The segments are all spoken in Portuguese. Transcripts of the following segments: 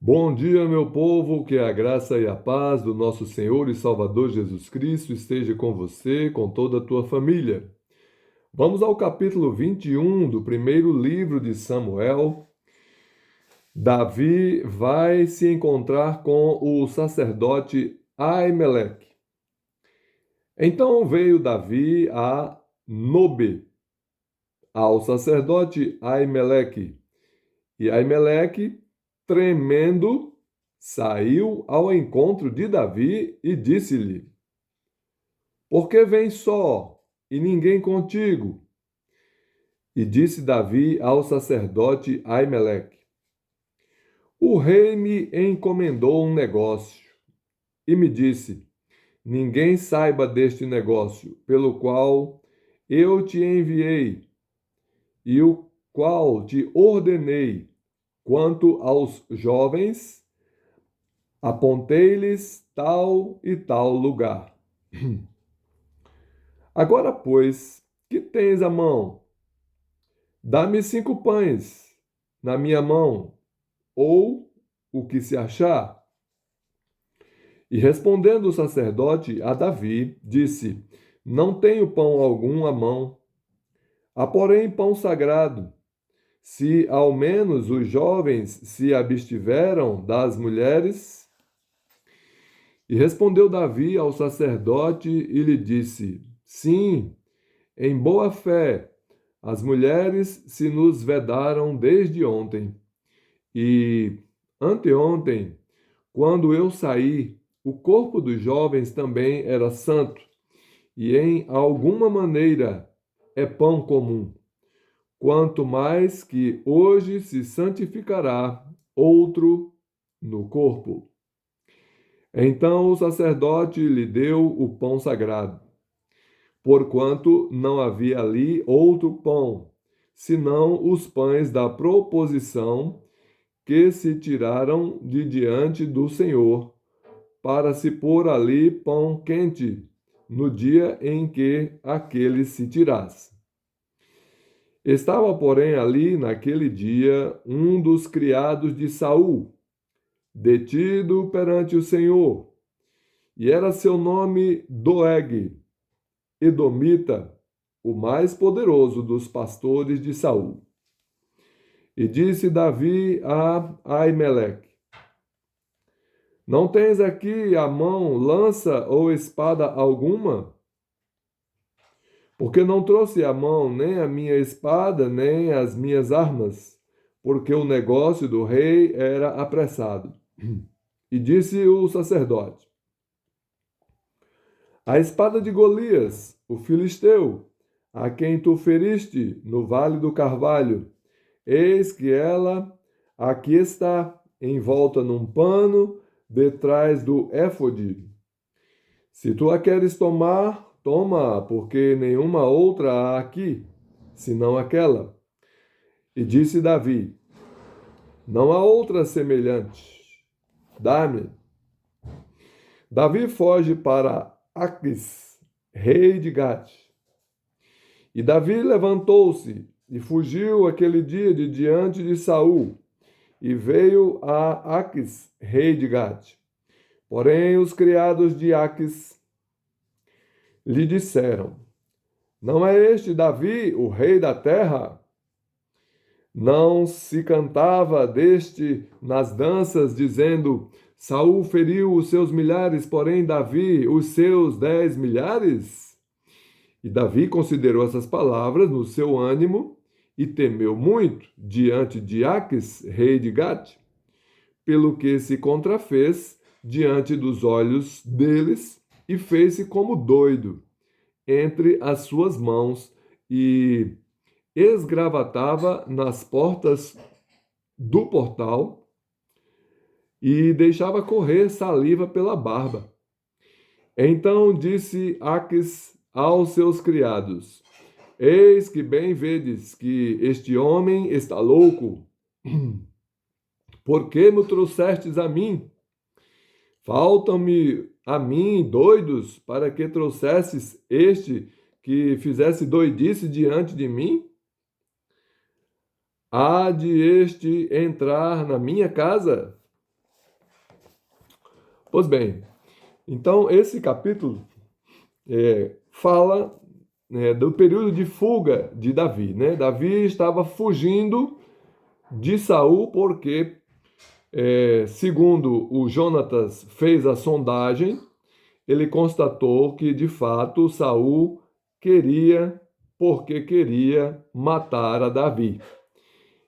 Bom dia, meu povo, que a graça e a paz do nosso Senhor e Salvador Jesus Cristo esteja com você, com toda a tua família. Vamos ao capítulo 21 do primeiro livro de Samuel. Davi vai se encontrar com o sacerdote Aimeleque. Então veio Davi a Nobe, ao sacerdote Aimeleque, e Aimeleque, tremendo, saiu ao encontro de Davi e disse-lhe: Por que vens só, e ninguém contigo? E disse Davi ao sacerdote Aimeleque: O rei me encomendou um negócio, e me disse: Ninguém saiba deste negócio, pelo qual eu te enviei, e o qual te ordenei. Quanto aos jovens, apontei-lhes tal e tal lugar. Agora, pois, que tens à mão? Dá-me 5 pães na minha mão, ou o que se achar. E respondendo o sacerdote a Davi, disse: Não tenho pão algum à mão. Há, porém, pão sagrado. Se ao menos os jovens se abstiveram das mulheres. E respondeu Davi ao sacerdote e lhe disse: Sim, em boa fé, as mulheres se nos vedaram desde ontem. E anteontem, quando eu saí, o corpo dos jovens também era santo, e em alguma maneira é pão comum. Quanto mais que hoje se santificará outro no corpo. Então o sacerdote lhe deu o pão sagrado, porquanto não havia ali outro pão, senão os pães da proposição que se tiraram de diante do Senhor, para se pôr ali pão quente, no dia em que aquele se tirasse. Estava, porém, ali naquele dia um dos criados de Saul, detido perante o Senhor, e era seu nome Doeg, Edomita, o mais poderoso dos pastores de Saul. E disse Davi a Aimeleque: Não tens aqui à mão lança ou espada alguma? Porque não trouxe à mão nem a minha espada, nem as minhas armas, porque o negócio do rei era apressado. E disse o sacerdote: A espada de Golias, o filisteu, a quem tu feriste no vale do Carvalho, eis que ela aqui está, envolta num pano, detrás do éfode. Se tu a queres tomar, toma, porque nenhuma outra há aqui, senão aquela. E disse Davi: Não há outra semelhante. Dá-me. Davi foge para Aquis, rei de Gate. E Davi levantou-se e fugiu aquele dia de diante de Saul, e veio a Aquis, rei de Gate. Porém, os criados de Aquis lhe disseram: Não é este Davi, o rei da terra? Não se cantava deste nas danças, dizendo: Saul feriu os seus milhares, porém Davi os seus 10 milhares? E Davi considerou essas palavras no seu ânimo e temeu muito diante de Aquis, rei de Gate, pelo que se contrafez diante dos olhos deles e fez-se como doido entre as suas mãos e esgravatava nas portas do portal e deixava correr saliva pela barba. Então disse Aquis aos seus criados: Eis que bem vedes que este homem está louco. Por que me trouxestes a mim? Faltam-me a mim doidos para que trouxesses este que fizesse doidice diante de mim? Há de este entrar na minha casa? Pois bem, então esse capítulo fala, né, do período de fuga de Davi, né? Davi estava fugindo de Saul porque, segundo o Jonatas fez a sondagem, ele constatou que de fato Saul queria matar a Davi.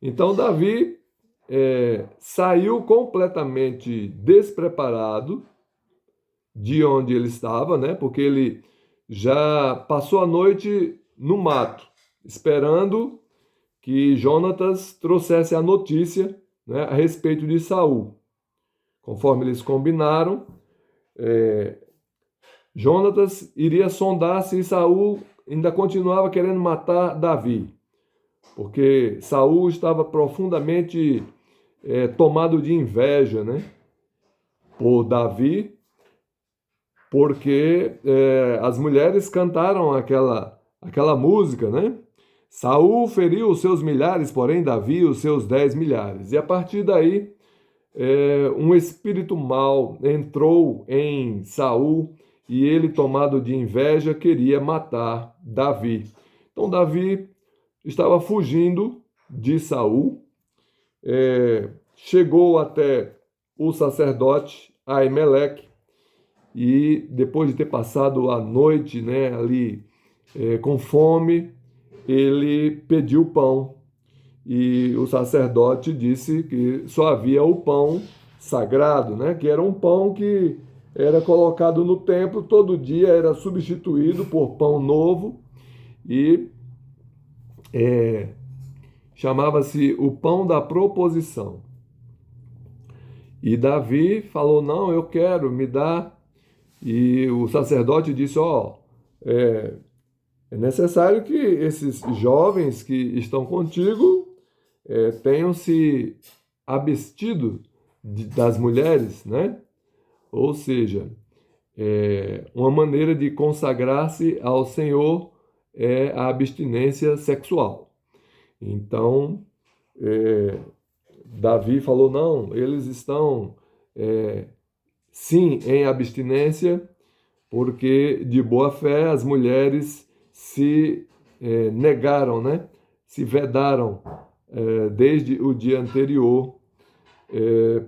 Então Davi saiu completamente despreparado de onde ele estava, né? Porque ele já passou a noite no mato, esperando que Jonatas trouxesse a notícia, né, a respeito de Saul. Conforme eles combinaram, Jonatas iria sondar se Saul ainda continuava querendo matar Davi, porque Saul estava profundamente tomado de inveja, né, por Davi, porque as mulheres cantaram aquela música, né? Saul feriu os seus milhares, porém Davi os seus 10 milhares. E a partir daí, um espírito mau entrou em Saul e ele, tomado de inveja, queria matar Davi. Então Davi estava fugindo de Saul, chegou até o sacerdote Aimeleque e depois de ter passado a noite, né, ali com fome, ele pediu pão. E o sacerdote disse que só havia o pão sagrado, né? Que era um pão que era colocado no templo, todo dia era substituído por pão novo e chamava-se o pão da proposição. E Davi falou: não, eu quero, me dá. E o sacerdote disse: ó, é necessário que esses jovens que estão contigo tenham se abstido das mulheres, né? Ou seja, uma maneira de consagrar-se ao Senhor é a abstinência sexual. Então, Davi falou: não, eles estão sim em abstinência, porque de boa fé as mulheres se negaram, né? Se vedaram desde o dia anterior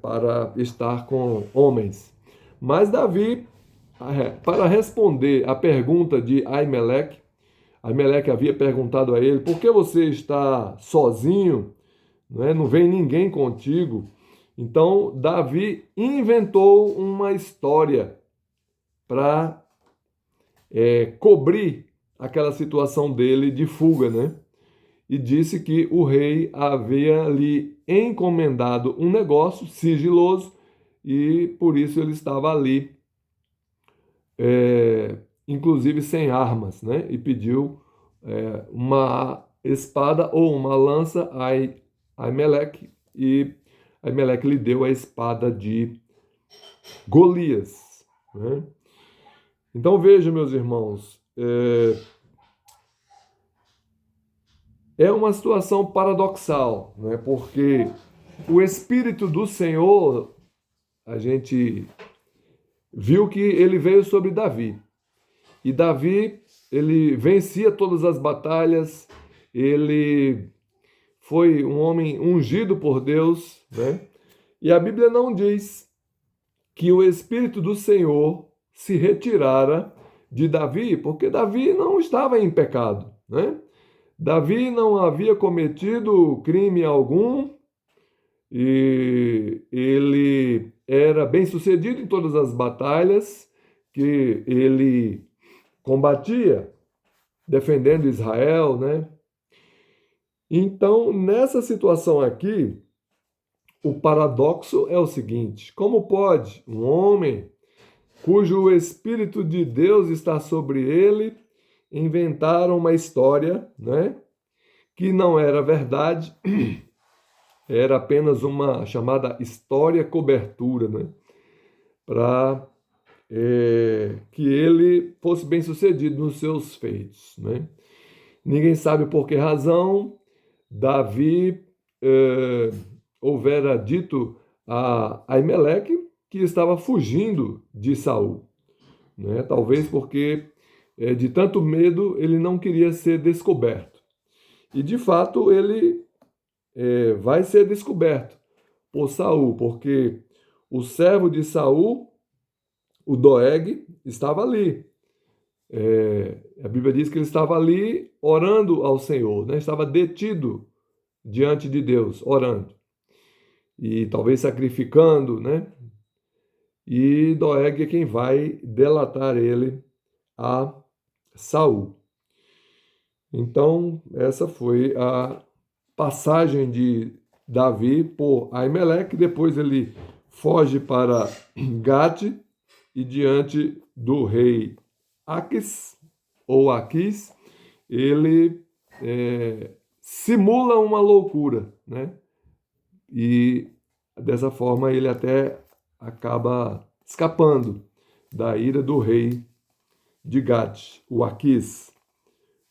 para estar com homens. Mas Davi, para responder à pergunta de Aimeleque, Aimeleque havia perguntado a ele: por que você está sozinho? Não vem ninguém contigo. Então Davi inventou uma história para cobrir aquela situação dele de fuga, né? E disse que o rei havia lhe encomendado um negócio sigiloso e por isso ele estava ali, inclusive sem armas, né? E pediu uma espada ou uma lança a Aimeleque e Aimeleque lhe deu a espada de Golias, né? Então veja, meus irmãos, é uma situação paradoxal, né? Porque o Espírito do Senhor, a gente viu que ele veio sobre Davi. E Davi, ele vencia todas as batalhas, ele foi um homem ungido por Deus, né? E a Bíblia não diz que o Espírito do Senhor se retirara de Davi, porque Davi não estava em pecado, né? Davi não havia cometido crime algum e ele era bem-sucedido em todas as batalhas que ele combatia, defendendo Israel, né? Então, nessa situação aqui, o paradoxo é o seguinte: como pode um homem cujo Espírito de Deus está sobre ele inventaram uma história, né, que não era verdade, era apenas uma chamada história cobertura, né, para que ele fosse bem sucedido nos seus feitos, né? Ninguém sabe por que razão Davi houvera dito a Aimeleque que estava fugindo de Saul, né? Talvez porque de tanto medo ele não queria ser descoberto. E de fato ele vai ser descoberto por Saul, porque o servo de Saul, o Doeg, estava ali. A Bíblia diz que ele estava ali orando ao Senhor, né? Estava detido diante de Deus, orando. E talvez sacrificando, né? E Doeg é quem vai delatar ele a Saul. Então, essa foi a passagem de Davi por Aimeleque. Depois ele foge para Gate e diante do rei Aquis, ou Aquis, ele simula uma loucura, né? E dessa forma ele até acaba escapando da ira do rei de Gate, o Aquis,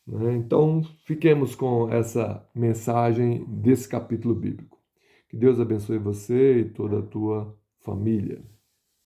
né? Então, fiquemos com essa mensagem desse capítulo bíblico. Que Deus abençoe você e toda a tua família.